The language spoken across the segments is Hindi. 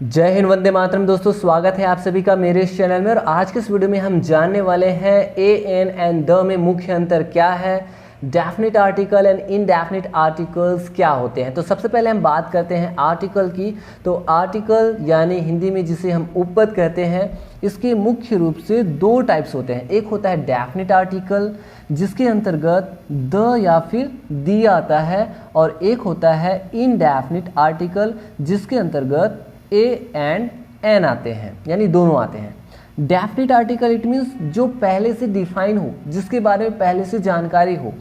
जय हिंद, वंदे मातरम। दोस्तों, स्वागत है आप सभी का मेरे इस चैनल में। और आज के इस वीडियो में हम जानने वाले हैं ए एन एंड द में मुख्य अंतर क्या है, definite article and indefinite articles क्या होते हैं। तो सबसे पहले हम बात करते हैं आर्टिकल की। तो आर्टिकल यानी हिंदी में जिसे हम उपपद कहते हैं, इसके मुख्य रूप से दो टाइप्स होते हैं। एक होता है डेफिनेट आर्टिकल जिसके अंतर्गत द या फिर दी आता है, और एक होता है इनडेफिनेट आर्टिकल जिसके अंतर्गत ए एंड एन आते हैं, यानी दोनों आते हैं। डेफिनेट आर्टिकल इट मीन्स जो पहले से डिफाइन हो, जिसके बारे में पहले से जानकारी हो।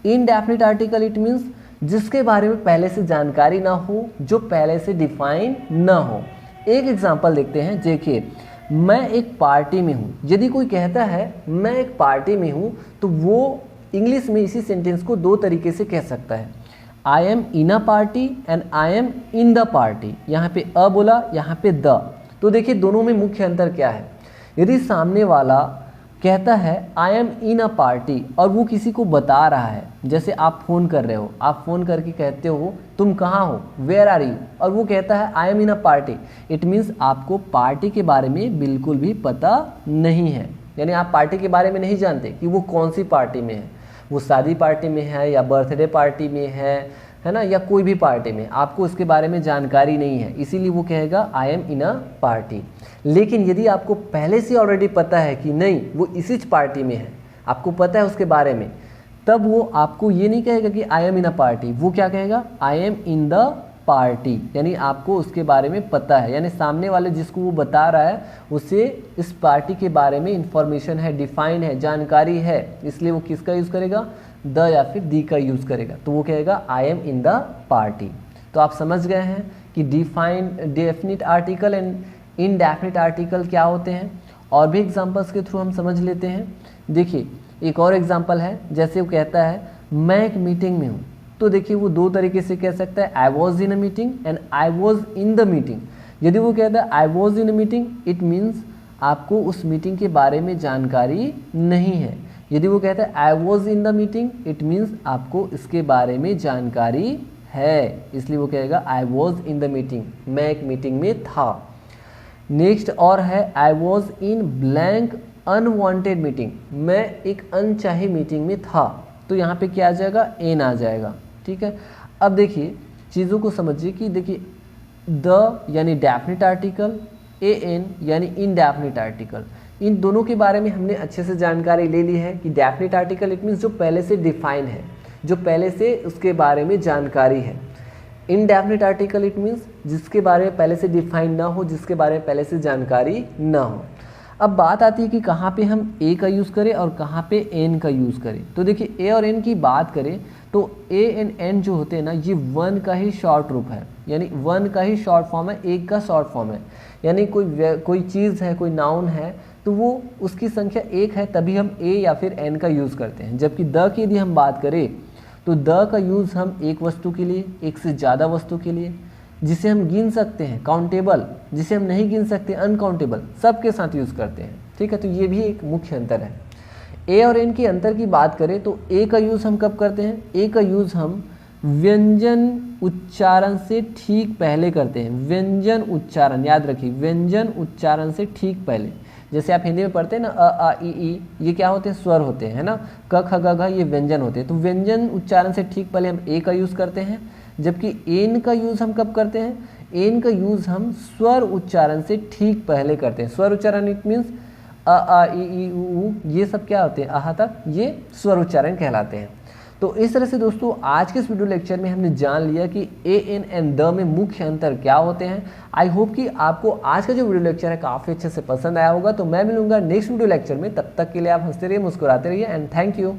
इनडेफिनेट आर्टिकल इट मीन्स जिसके बारे में पहले से जानकारी ना हो, जो पहले से डिफाइन ना हो। एक एग्जांपल देखते हैं। देखिए, मैं एक पार्टी में हूँ। यदि कोई कहता है मैं एक पार्टी में हूँ, तो वो इंग्लिश में इसी सेंटेंस को दो तरीके से कह सकता है। I am in a party and I am in the party. यहाँ पे अ बोला, यहाँ पे द। तो देखिए दोनों में मुख्य अंतर क्या है। यदि सामने वाला कहता है I am in a party और वो किसी को बता रहा है, जैसे आप फ़ोन कर रहे हो, आप फ़ोन करके कहते हो तुम कहाँ हो, वेयर आर यू, और वो कहता है I am in a party, it means आपको पार्टी के बारे में बिल्कुल भी पता नहीं है। यानी आप पार्टी के बारे में नहीं जानते कि वो कौन सी पार्टी में है, वो शादी पार्टी में है या बर्थडे पार्टी में है ना, या कोई भी पार्टी में, आपको उसके बारे में जानकारी नहीं है। इसीलिए वो कहेगा I am in a party. लेकिन यदि आपको पहले से ऑलरेडी पता है कि नहीं वो इसी पार्टी में है, आपको पता है उसके बारे में, तब वो आपको ये नहीं कहेगा कि I am in a party, वो क्या कहेगा I am in the party. यानी आपको उसके बारे में पता है, यानी सामने वाले जिसको वो बता रहा है उसे इस पार्टी के बारे में इंफॉर्मेशन है, डिफाइन है, जानकारी है, इसलिए वो किसका यूज़ करेगा, द या फिर दी का यूज़ करेगा। तो वो कहेगा I am in the party. तो आप समझ गए हैं कि definite article and indefinite article क्या होते हैं। और भी एग्जांपल्स के थ्रू हम समझ लेते हैं। देखिए एक और एग्जांपल है, जैसे वो कहता है मैं एक मीटिंग में हूँ। तो देखिए वो दो तरीके से कह सकता है, I was in a meeting and I was in the meeting. यदि वो कहता है I was in a meeting, it means आपको उस मीटिंग के बारे में जानकारी नहीं है। यदि वो कहता है I was in the meeting, it means आपको इसके बारे में जानकारी है, इसलिए वो कहेगा I was in the meeting, मैं एक मीटिंग में था। नेक्स्ट और है I was in blank unwanted meeting, मैं एक अनचाही मीटिंग में था। तो यहाँ पे क्या आ जाएगा, एन आ जाएगा। ठीक है, अब देखिए चीज़ों को समझिए कि देखिए द यानी डेफिनेट आर्टिकल, ए एन यानी इनडेफिनेट आर्टिकल, इन दोनों के बारे में हमने अच्छे से जानकारी ले ली है कि डेफिनेट आर्टिकल इट मीन्स जो पहले से डिफाइन है, जो पहले से उसके बारे में जानकारी है। इनडेफिनेट आर्टिकल इट मीन्स जिसके बारे में पहले से डिफाइन ना हो, जिसके बारे में पहले से जानकारी ना हो। अब बात आती है कि कहाँ पे हम ए का यूज़ करें और कहाँ पे एन का यूज़ करें। तो देखिए ए और एन की बात करें तो ए एंड एन जो होते हैं ना, ये वन का ही शॉर्ट रूप है, यानी वन का ही शॉर्ट फॉर्म है, एक का शॉर्ट फॉर्म है। यानी कोई चीज़ है, कोई नाउन है, तो वो उसकी संख्या एक है तभी हम ए या फिर एन का यूज़ करते हैं। जबकि द की यदि हम बात करें तो द का यूज़ हम एक वस्तु के लिए, एक से ज़्यादा वस्तु के लिए, जिसे हम गिन सकते हैं काउंटेबल, जिसे हम नहीं गिन सकते अनकाउंटेबल, सबके साथ यूज़ करते हैं। ठीक है, तो ये भी एक मुख्य अंतर है। ए और एन के अंतर की बात करें तो ए का यूज़ हम कब करते हैं, ए का यूज़ हम व्यंजन उच्चारण से ठीक पहले करते हैं। व्यंजन उच्चारण याद रखिए, व्यंजन उच्चारण से ठीक पहले। जैसे आप हिंदी में पढ़ते हैं ना, अ आ ई, ये क्या होते हैं, स्वर होते हैं, है ना। क ख ग घ ये व्यंजन होते हैं। तो व्यंजन उच्चारण से ठीक पहले हम ए का यूज़ करते हैं। जबकि एन का यूज़ हम कब करते हैं, एन का यूज़ हम स्वर उच्चारण से ठीक पहले करते हैं। स्वर उच्चारण इट मीन्स अ आ ई उ, ये सब क्या होते हैं, आहा तक, ये स्वर उच्चारण कहलाते हैं। तो इस तरह से दोस्तों आज के इस वीडियो लेक्चर में हमने जान लिया कि ए एन एंड द में मुख्य अंतर क्या होते हैं। आई होप कि आपको आज का जो वीडियो लेक्चर है काफ़ी अच्छे से पसंद आया होगा। तो मैं मिलूंगा नेक्स्ट वीडियो लेक्चर में, तब तक के लिए आप हंसते रहिए, मुस्कुराते रहिए, एंड थैंक यू।